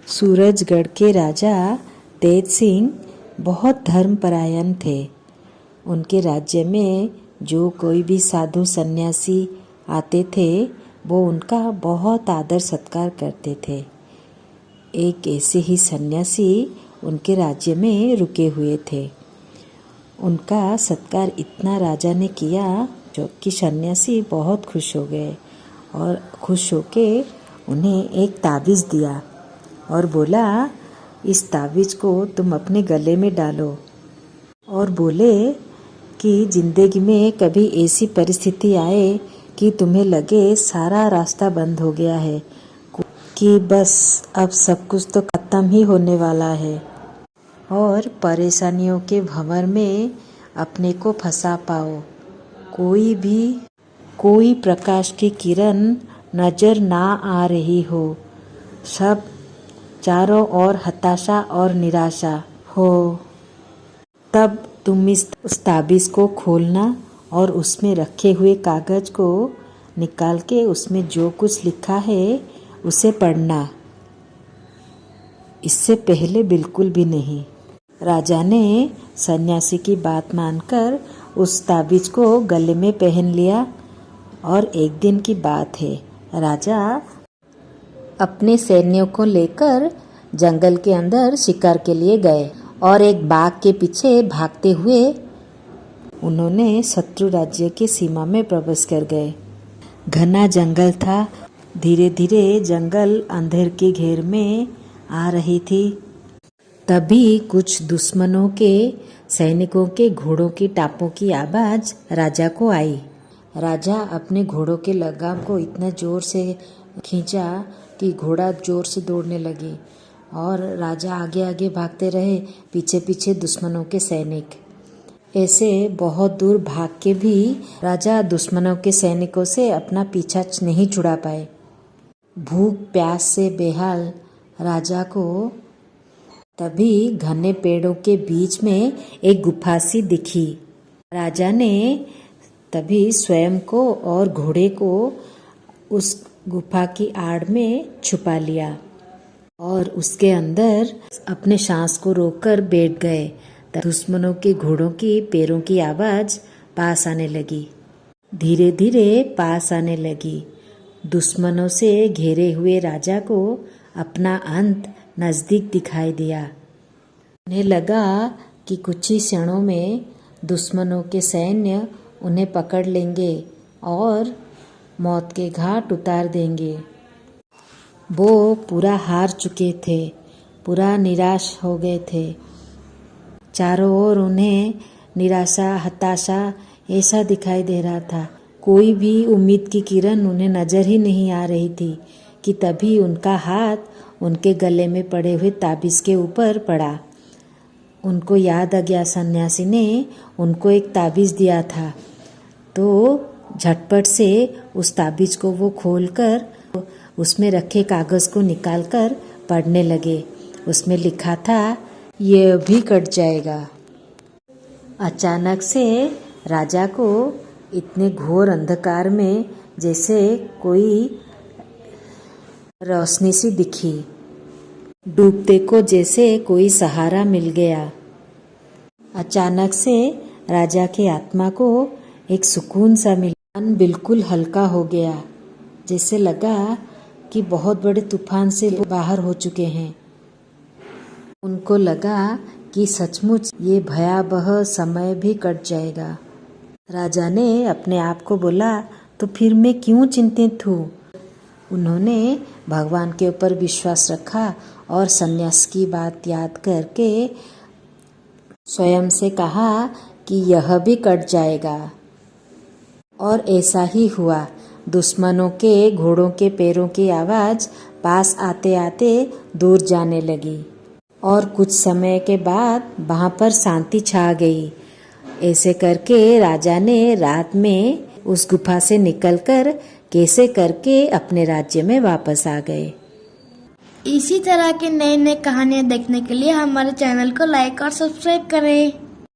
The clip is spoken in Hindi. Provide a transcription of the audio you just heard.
सूरजगढ़ के राजा तेज सिंह बहुत धर्मपरायण थे। उनके राज्य में जो कोई भी साधु सन्यासी आते थे वो उनका बहुत आदर सत्कार करते थे। एक ऐसे ही सन्यासी उनके राज्य में रुके हुए थे। उनका सत्कार इतना राजा ने किया जो कि सन्यासी बहुत खुश हो गए और खुश होके उन्हें एक ताबीज़ दिया और बोला, इस ताबीज़ को तुम अपने गले में डालो और बोले कि ज़िंदगी में कभी ऐसी परिस्थिति आए कि तुम्हें लगे सारा रास्ता बंद हो गया है कि बस अब सब कुछ तो ख़त्म ही होने वाला है और परेशानियों के भंवर में अपने को फंसा पाओ, कोई प्रकाश की किरण नज़र ना आ रही हो, सब चारों ओर हताशा और निराशा हो, तब तुम उस ताबीज़ को खोलना और उसमें रखे हुए कागज़ को निकाल के उसमें जो कुछ लिखा है उसे पढ़ना। इससे पहले बिल्कुल भी नहीं। राजा ने सन्यासी की बात मानकर उस ताबीज़ को गले में पहन लिया और एक दिन की बात है, राजा अपने सैन्यों को लेकर जंगल के अंदर शिकार के लिए गए और एक बाघ के पीछे भागते हुए उन्होंने शत्रु राज्य की सीमा में प्रवेश कर गए। घना जंगल था। धीरे धीरे जंगल अंधेर की घेर में आ रही थी। तभी कुछ दुश्मनों के सैनिकों के घोड़ों की टापों की आवाज़ राजा को आई। राजा अपने घोड़ों के लगाम को इतना जोर से खींचा कि घोड़ा जोर से दौड़ने लगी और राजा आगे आगे भागते रहे, पीछे पीछे दुश्मनों के सैनिक। ऐसे बहुत दूर भाग के भी राजा दुश्मनों के सैनिकों से अपना पीछा नहीं छुड़ा पाए। भूख प्यास से बेहाल राजा को तभी घने पेड़ों के बीच में एक गुफा सी दिखी। राजा ने तभी स्वयं को और घोड़े को उस गुफा की आड़ में छुपा लिया और उसके अंदर अपने सांस को रोककर बैठ गए। दुश्मनों के घोड़ों की पैरों की आवाज़ पास आने लगी, धीरे धीरे पास आने लगी। दुश्मनों से घेरे हुए राजा को अपना अंत नज़दीक दिखाई दिया। उन्हें लगा कि कुछ ही क्षणों में दुश्मनों के सैन्य उन्हें पकड़ लेंगे और मौत के घाट उतार देंगे। वो पूरा हार चुके थे, पूरा निराश हो गए थे। चारों ओर उन्हें निराशा, हताशा ऐसा दिखाई दे रहा था। कोई भी उम्मीद की किरण उन्हें नज़र ही नहीं आ रही थी कि तभी उनका हाथ उनके गले में पड़े हुए ताबीज़ के ऊपर पड़ा। उनको याद आ गया, सन्यासी ने उनको एक ताबीज़ दिया था। तो झटपट से उस ताबीज़ को वो खोलकर उसमें रखे कागज़ को निकालकर पढ़ने लगे। उसमें लिखा था, ये भी कट जाएगा। अचानक से राजा को इतने घोर अंधकार में जैसे कोई रोशनी सी दिखी। डूबते को जैसे कोई सहारा मिल गया। अचानक से राजा की आत्मा को एक सुकून सा मिला। मन बिल्कुल हल्का हो गया, जैसे लगा कि बहुत बड़े तूफान से बाहर हो चुके हैं। उनको लगा कि सचमुच ये भयावह समय भी कट जाएगा। राजा ने अपने आप को बोला, तो फिर मैं क्यों चिंतित हूँ। उन्होंने भगवान के ऊपर विश्वास रखा और संन्यास की बात याद करके स्वयं से कहा कि यह भी कट जाएगा। और ऐसा ही हुआ। दुश्मनों के घोड़ों के पैरों की आवाज़ पास आते आते दूर जाने लगी और कुछ समय के बाद वहाँ पर शांति छा गई। ऐसे करके राजा ने रात में उस गुफा से निकलकर कैसे करके अपने राज्य में वापस आ गए। इसी तरह के नए नए कहानियाँ देखने के लिए हमारे चैनल को लाइक और सब्सक्राइब करें।